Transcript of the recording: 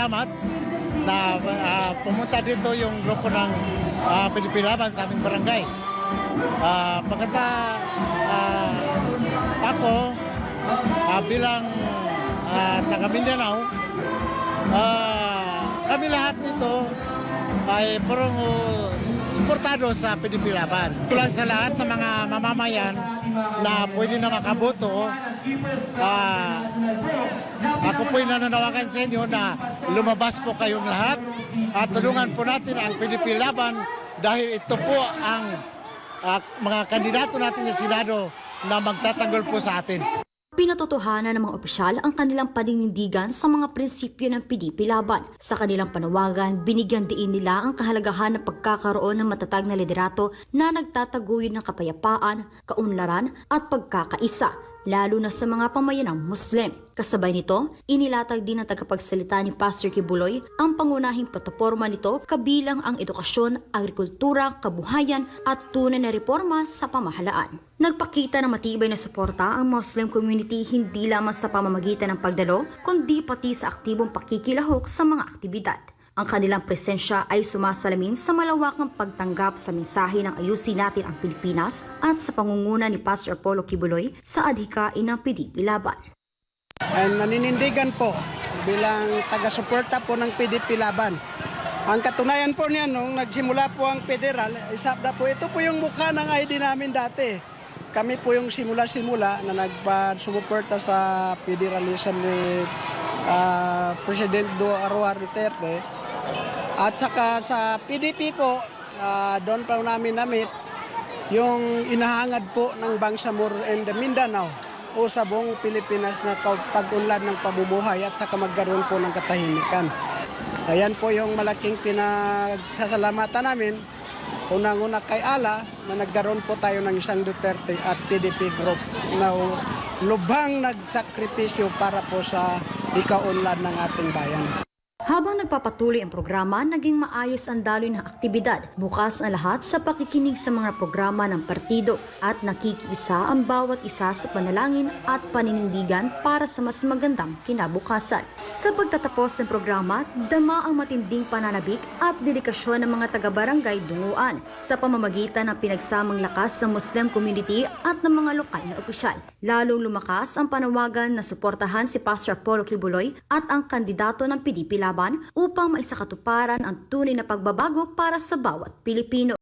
Salamat na pumunta dito yung grupo ng PDP Laban sa aming barangay. Ako bilang taga Mindanao, kami lahat nito ay parang suportado sa PDP Laban. Tulan sa lahat ng mga mamamayan na pwede na makaboto, ako po'y nananawagan sa inyo na lumabas po kayong lahat at tulungan po natin ang PDP Laban dahil ito po ang mga kandidato natin sa Senado na magtatanggol po sa atin. Pinatotohanan ng mga opisyal ang kanilang paninindigan sa mga prinsipyo ng PDP Laban. Sa kanilang panawagan, binigyan diin nila ang kahalagahan ng pagkakaroon ng matatag na liderato na nagtataguyod ng kapayapaan, kaunlaran at pagkakaisa, lalo na sa mga pamayanang Muslim. Kasabay nito, inilatag din ng tagapagsalita ni Pastor Kibuloy ang pangunahing plataporma nito kabilang ang edukasyon, agrikultura, kabuhayan at tunay na reforma sa pamahalaan. Nagpakita ng matibay na suporta ang Muslim community hindi lamang sa pamamagitan ng pagdalo, kundi pati sa aktibong pakikilahok sa mga aktibidad. Ang kanilang presensya ay sumasalamin sa malawakang pagtanggap sa mensahe ng ayusin natin ang Pilipinas at sa pangunguna ni Pastor Apollo Kibuloy sa adhikain ng PDP Laban. Naninindigan po bilang taga-suporta po ng PDP Laban. Ang katunayan po niyan, nung nagsimula po ang federal, isabda po, ito po yung mukha ng ID namin dati. Kami po yung simula-simula na nagpa-sumuporta sa federalism ni President Aruar Duterte. At saka sa PDP po, doon pa namin namit yung inahangad po ng Bangsamoro and Mindanao o sa buong Pilipinas na pag-unlad ng pamumuhay at saka magkaroon po ng katahimikan. Ayan po yung malaking pinagsasalamatan namin. Unang-una kay Allah na nagkaroon po tayo ng isang Duterte at PDP group na lubhang nagsakripisyo para po sa ikaunlad ng ating bayan. Habang nagpapatuloy ang programa, naging maayos ang daloy ng aktibidad. Bukas ang lahat sa pakikinig sa mga programa ng partido at nakikiisa ang bawat isa sa panalangin at paninindigan para sa mas magandang kinabukasan. Sa pagtatapos ng programa, dama ang matinding pananabik at dedikasyon ng mga taga-barangay Dunguan sa pamamagitan ng pinagsamang lakas ng Muslim community at ng mga lokal na opisyal. Lalong lumakas ang panawagan na suportahan si Pastor Apollo Kibuloy at ang kandidato ng PDP Laban upang maisakatuparan ang tunay na pagbabago para sa bawat Pilipino.